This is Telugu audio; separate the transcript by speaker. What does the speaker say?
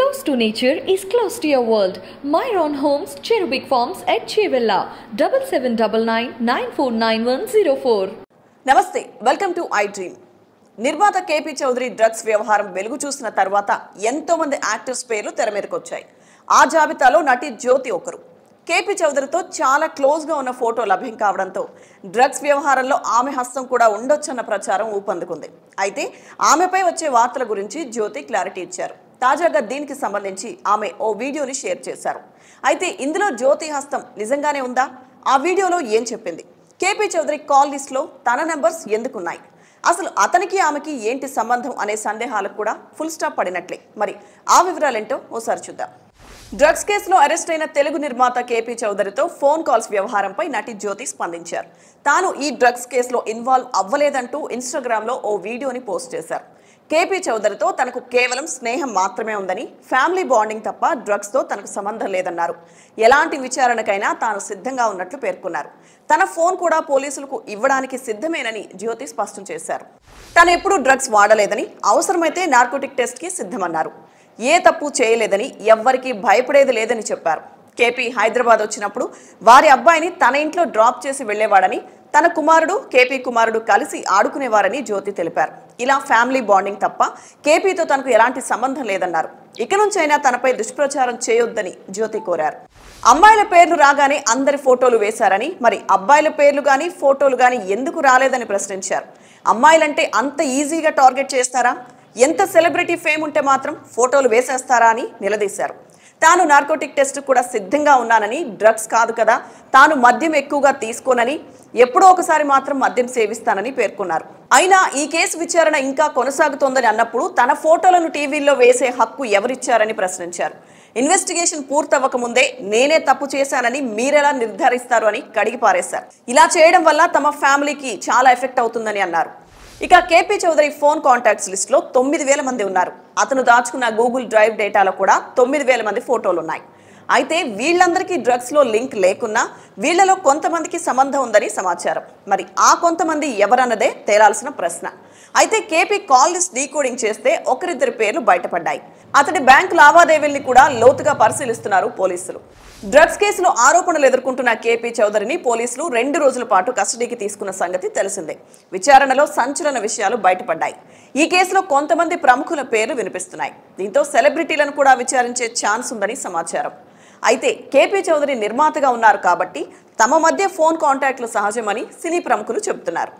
Speaker 1: Close to nature is close to your world. Myron Homes, Cherubic Farms at Chevilla, 7799949104.
Speaker 2: నమస్తే, వెల్కమ్ టు ఐ డ్రీమ్. నిర్మాత కేపీ చౌదరి డ్రగ్స్ వ్యవహారం వెలుగు చూసిన తర్వాత ఎంతో మంది యాక్టర్స్ పేర్లు తెర మీదకి వచ్చాయి. ఆ జాబితాలో నటి జ్యోతి ఒకరు. కేపీ చౌదరితో చాలా క్లోజ్గా ఉన్న ఫోటో లభ్యం కావడంతో డ్రగ్స్ వ్యవహారంలో ఆమె హస్తం కూడా ఉండొచ్చన్న ప్రచారం ఊపందుకుంది. అయితే ఆమెపై వచ్చే వార్తల గురించి జ్యోతి క్లారిటీ ఇచ్చారు. తాజాగా దీనికి సంబంధించి ఆమె ఓ వీడియోని షేర్ చేశారు. అయితే ఇందులో జ్యోతి హస్తం నిజంగానే ఉందా? ఆ వీడియోలో ఏం చెప్పింది? కేపీ చౌదరి కాల్ లిస్ట్లో తన నెంబర్స్ ఎందుకున్నాయి? అసలు అతనికి ఆమెకి ఏంటి సంబంధం అనే సందేహాలకు కూడా ఫుల్ స్టాప్ పడినట్లే. మరి ఆ వివరాలేంటో ఓసారి చూద్దాం. డ్రగ్స్ కేసులో అరెస్ట్ అయిన తెలుగు నిర్మాత కేపీ చౌదరితో ఫోన్ కాల్స్ వ్యవహారంపై నటి జ్యోతి స్పందించారు. తాను ఈ డ్రగ్స్ కేసులో ఇన్వాల్వ్ అవ్వలేదంటూ ఇన్స్టాగ్రామ్లో ఓ వీడియోని పోస్ట్ చేశారు. కేపీ చౌదరితో తనకు కేవలం స్నేహం మాత్రమే ఉందని, ఫ్యామిలీ బాండింగ్ తప్ప డ్రగ్స్తో తనకు సంబంధం లేదన్నారు. ఎలాంటి విచారణకైనా తాను సిద్ధంగా ఉన్నట్లు పేర్కొన్నారు. తన ఫోన్ కూడా పోలీసులకు ఇవ్వడానికి సిద్ధమేనని జ్యోతి స్పష్టం చేశారు. తను ఎప్పుడూ డ్రగ్స్ వాడలేదని, అవసరమైతే నార్కోటిక్ టెస్ట్కి సిద్ధమన్నారు. ఏ తప్పు చేయలేదని, ఎవ్వరికీ భయపడేది లేదని చెప్పారు. కేపీ హైదరాబాద్ వచ్చినప్పుడు వారి అబ్బాయిని తన ఇంట్లో డ్రాప్ చేసి వెళ్లేవాడని, తన కుమారుడు కేపీ కుమారుడు కలిసి ఆడుకునేవారని జ్యోతి తెలిపారు. ఇలా ఫ్యామిలీ బాండింగ్ తప్ప కేపీతో తనకు ఎలాంటి సంబంధం లేదన్నారు. ఇక నుంచైనా తనపై దుష్ప్రచారం చేయొద్దని జ్యోతి కోరారు. అమ్మాయిల పేర్లు రాగానే అందరి ఫోటోలు వేశారని, మరి అబ్బాయిల పేర్లు కానీ ఫోటోలు కానీ ఎందుకు రాలేదని ప్రశ్నించారు. అమ్మాయిలంటే అంత ఈజీగా టార్గెట్ చేస్తారా? ఎంత సెలబ్రిటీ ఫేమ్ ఉంటే మాత్రం ఫోటోలు వేసేస్తారా అని నిలదీశారు. తాను నార్కోటిక్ టెస్ట్ కూడా సిద్ధంగా ఉన్నానని, డ్రగ్స్ కాదు కదా, తాను మద్యం ఎక్కువగా తీసుకోనని, ఎప్పుడో ఒకసారి మాత్రం మద్యం సేవిస్తానని పేర్కొన్నారు. అయినా ఈ కేసు విచారణ ఇంకా కొనసాగుతోందని అన్నప్పుడు తన ఫోటోలను టీవీల్లో వేసే హక్కు ఎవరిచ్చారని ప్రశ్నించారు. ఇన్వెస్టిగేషన్ పూర్తవ్వక ముందే నేనే తప్పు చేశానని మీరెలా నిర్ధారిస్తారు అని కడిగి పారేశారు. ఇలా చేయడం వల్ల తమ ఫ్యామిలీకి చాలా ఎఫెక్ట్ అవుతుందని అన్నారు. ఇక కేపీ చౌదరి ఫోన్ కాంటాక్ట్స్ లిస్ట్లో 9,000 మంది ఉన్నారు. అతను దాచుకున్న గూగుల్ డ్రైవ్ డేటాలో కూడా 9,000 మంది ఫోటోలు ఉన్నాయి. అయితే వీళ్ళందరికీ డ్రగ్స్లో లింక్ లేకున్నా వీళ్లలో కొంతమందికి సంబంధం ఉందని సమాచారం. మరి ఆ కొంతమంది ఎవరన్నదే తేలాల్సిన ప్రశ్న. అయితే కేపీ కాల్ లిస్ట్ డీకోడింగ్ చేస్తే ఒకరిద్దరి పేర్లు బయటపడ్డాయి. అతడి బ్యాంకు లావాదేవీల్ని కూడా లోతుగా పరిశీలిస్తున్నారు పోలీసులు. డ్రగ్స్ కేసులో ఆరోపణలు ఎదుర్కొంటున్న కేపీ చౌదరిని పోలీసులు 2 రోజుల పాటు కస్టడీకి తీసుకున్న సంగతి తెలిసిందే. విచారణలో సంచలన విషయాలు బయటపడ్డాయి. ఈ కేసులో కొంతమంది ప్రముఖుల పేర్లు వినిపిస్తున్నాయి. దీంతో సెలబ్రిటీలను కూడా విచారించే ఛాన్స్ ఉందని సమాచారం. అయితే కేపీ చౌదరి నిర్మాతగా ఉన్నారు కాబట్టి తమ మధ్య ఫోన్ కాంటాక్ట్లు సహజమని సినీ ప్రముఖులు చెబుతున్నారు.